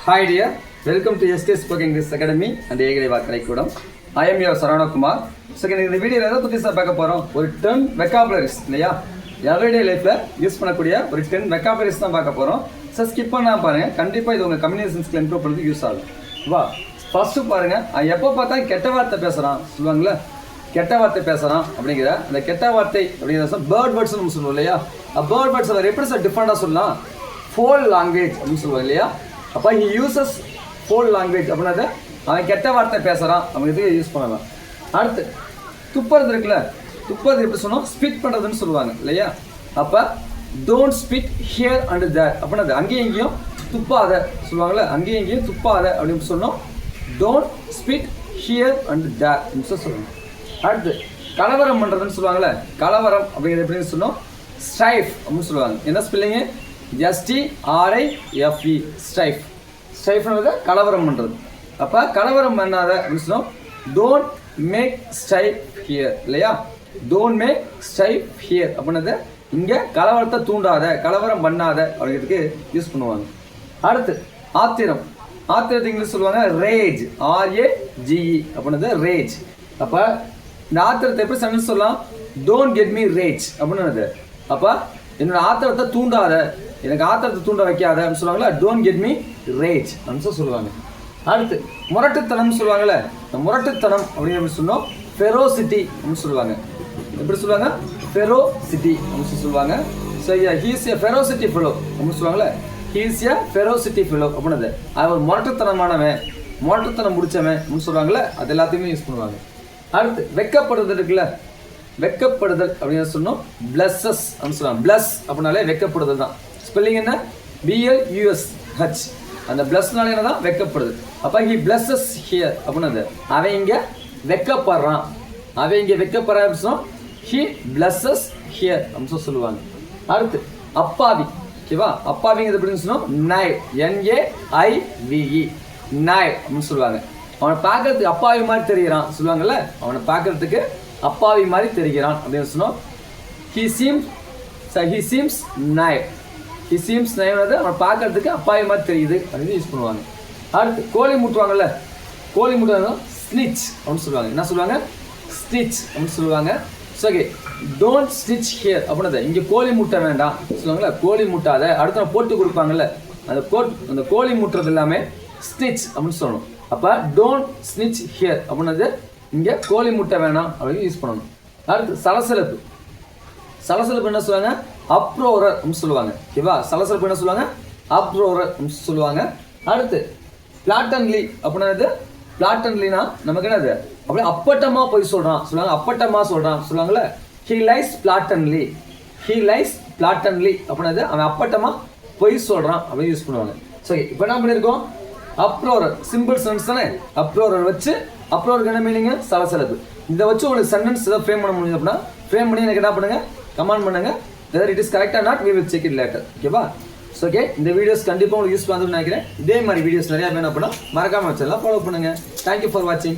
Hi dear, welcome to SK Spoken English Academy and ஏகலை வாக்கலை கூடம். I am your Sarana Kumar. So இந்த வீடியோல எதை பத்தி பார்க்க போறோம்? ஒரு 10 vocabularies இல்லையா? everyday lifeல யூஸ் பண்ணக்கூடிய ஒரு 10 vocabularies தான் பார்க்க போறோம். சோ ஸ்கிப் பண்ணாம பாருங்க. கண்டிப்பா இது உங்க கம்யூனிகேஷன் ஸ்கில் இம்ப்ரூவ் பண்றதுக்கு யூஸ் ஆகும். வா. ஃபர்ஸ்ட் பாருங்க. எப்போ பார்த்தா கெட்ட வார்த்தை பேசுறான் சொல்லுவாங்கல? கெட்ட வார்த்தை பேசுறான் அப்படிங்கிற அந்த கெட்ட வார்த்தை அப்படிங்கறத பேர்ட் வேர்ட்ஸ் நம்ம சொல்லுவோம் இல்லையா? பேர்ட் வேர்ட்ஸ் அதை எப்படி சார் டிஃபரெண்டா சொல்லலாம்? ஃபோல் லாங்குவேஜ் அப்படின்னு சொல்லுவாங்க இல்லையா? அப்போ he uses foul language அப்படின்னா அவன் கெட்ட வார்த்தை பேசுகிறான் அப்படிங்கிறதுக்கு யூஸ் பண்ணலாம். அடுத்து துப்புறது இருக்குல்ல, துப்புறது எப்படி சொன்னோம்? ஸ்பிட் பண்ணுறதுன்னு சொல்லுவாங்க இல்லையா? அப்போ டோன்ட் ஸ்பிட் ஹியர் அண்ட் தேர் அப்படின்னா அங்கேயும் இங்கேயும் துப்பாத சொல்லுவாங்கள்ல, அங்கேயும் இங்கேயும் துப்பாத அப்படின்னு சொன்னோம். டோன்ட் ஸ்பிட் ஹியர் அண்ட் தேர் அப்படின்னு சொல்லணும். அடுத்து கலவரம் பண்ணுறதுன்னு சொல்லுவாங்கள்ல, கலவரம் அப்படிங்கிறது எப்படின்னு சொன்னோம்? ஸ்ட்ரைஃப் அப்படின்னு சொல்லுவாங்க. என்ன ஸ்பெல்லிங்கு? STRIFE strife. ஸ்ட்ரைஃப்னு கலவரம் பண்ணுறது. அப்போ கலவரம் பண்ணாத அப்படின்னு சொன்னோம். டோன்ட் மேக் ஸ்ட்ரைஃப் ஹியர் இல்லையா? டோன்ட் மேக் ஸ்ட்ரைஃப் ஹியர் அப்படின்னது இங்கே கலவரத்தை தூண்டாத, கலவரம் பண்ணாத அப்படிங்கிறதுக்கு யூஸ் பண்ணுவாங்க. அடுத்து ஆத்திரம். ஆத்திரத்தை இங்கிலீஷ் சொல்லுவாங்க ரேஜ், RAGE அப்படின்னது ரேஜ். அப்போ இந்த ஆத்திரத்தை எப்படி சென்டென்ஸ் சொல்லலாம்? டோன்ட் கெட் மீ ரேஜ் அப்படின்னது. அப்போ என்னோட ஆத்திரத்தை தூண்டாத, எனக்கு ஆத்திரத்தை தூண்ட வைக்காத அப்படின்னு சொல்லுவாங்களா? டோன்ட் கெட் மீ ரேஜ் அப்படின்னு சொல்லுவாங்க. அடுத்து முரட்டுத்தனம் சொல்லுவாங்கல்ல, இந்த முரட்டுத்தனம் அப்படின்னு சொன்னோம் ஃபெரோசிட்டி அப்படின்னு சொல்லுவாங்க. எப்படி சொல்லுவாங்க? ஃபெரோசிட்டி அப்படின்னு சொல்லுவாங்க. So he is a ferocity fellow அப்படின்னு சொல்லுவாங்கல்ல, he is a ferocity fellow அப்படின்னது அவர் முரட்டுத்தனமானவன், முரட்டுத்தனம் முடிச்சவன் அப்படின்னு சொல்லுவாங்கல்ல, அது எல்லாத்தையுமே யூஸ் பண்ணுவாங்க. அடுத்து வெக்கப்படுறது இருக்குல்ல, வெக்கப்படுதல் அப்படின்னு சொன்னோம் பிளஸஸ் அப்படின்னு சொல்லுவாங்க. பிளஸ் அப்படின்னாலே வெக்கப்படுதல் தான். ஸ்பெல்லிங் என்ன? BLUSH. அந்த பிளஸ்னால என்ன தான்? வெக்கப்படுது. அப்போ ஹி பிளஸஸ் ஹியர் அப்படின்னது அவன் இங்கே வெக்கப்படுறான், அவன் இங்கே வெக்கப்படுறான் அப்படின்னு சொன்னோம். ஹி பிளஸஸ் ஹியர் அப்படின்னு சொல்லுவாங்க. அடுத்து அப்பாவி. ஓகேவா? அப்பாவிங்கிறது எப்படின்னு சொன்னோம்? நைவ், NAIVE நைவ் அப்படின்னு சொல்லுவாங்க. அவனை பார்க்கறதுக்கு அப்பாவி மாதிரி தெரிகிறான் சொல்லுவாங்கல்ல, அவனை பார்க்கறதுக்கு அப்பாவி மாதிரி தெரிகிறான் அப்படின்னு சொன்னோம். He seems naive. He seems naive அவனை பார்க்கறதுக்கு அப்பாவி மாதிரி தெரியுது அப்படின்னு யூஸ் பண்ணுவாங்க. அடுத்து கோழி முட்டுவாங்கல்ல, கோழி முட்டுவாங்க ஸ்னிச் அப்படின்னு சொல்லுவாங்க. என்ன சொல்லுவாங்க? ஸ்டிச் அப்படின்னு சொல்லுவாங்க. So okay, don't stitch here அப்படின்னது இங்கே கோழி முட்டை வேண்டாம் சொல்லுவாங்கல்ல, கோழி முட்டாத. அடுத்த போட்டு கொடுப்பாங்கல்ல, அந்த கோழி முட்டுறது எல்லாமே ஸ்டிச் அப்படின்னு சொல்லணும். அப்போ டோன்ட் ஸ்னிச் ஹியர் அப்படின்னது இங்கே கோழி முட்டை வேணாம் அப்படின்னு யூஸ் பண்ணணும். அடுத்து சலசலப்பு. சலசலப்பு என்ன சொல்லுவாங்க? அப்ரோரர் அப்படின்னு சொல்லுவாங்க. ஓகேவா? சலசலப்பு என்ன சொல்லுவாங்க? அப்ரோரர் அப்படின்னு சொல்லுவாங்க. அடுத்து பிளாட்டன்லி அப்படின்னது, பிளாட்டன்லினா நமக்கு என்னது? அப்படியே அப்பட்டமா போய் சொல்றான் சொல்லுவாங்க, அப்பட்டமா சொல்றான் சொல்லுவாங்கல்ல, ஹி லைஸ் பிளாட்டன்லி, ஹி லைஸ் பிளாட்டன்லி அப்படின்னது அவன் அப்பட்டமா போய் சொல்றான் அப்படின்னு யூஸ் பண்ணுவாங்க. சரி, இப்போ என்ன பண்ணியிருக்கோம்? அப்ரோரர் சிம்பிள் சென்டென்ஸ் தானே, அப்ரோரர் வச்சு அப்ரோருக்கு என்ன மீனிங்? சலசலப்பு. இதை வச்சு உங்களுக்கு சென்டென்ஸ் ஏதாவது ஃப்ரேம் பண்ண முடியும் அப்படின்னா ஃப்ரேம் பண்ணி எனக்கு என்ன பண்ணுங்க? கமெண்ட் பண்ணுங்க. Whether it is correct R not we will check it later. ஓகேவா? ஸோ ஓகே, இந்த வீடியோஸ் கண்டிப்பாக உங்களுக்கு யூஸ் பண்ணுன்னு நினைக்கிறேன். இதே மாதிரி வீடியோஸ் நிறையா வேணும் அப்படின்னா மறக்காம வச்சிடலாம், ஃபாலோ பண்ணுங்க. தேங்க்யூ ஃபார் வாட்சிங்.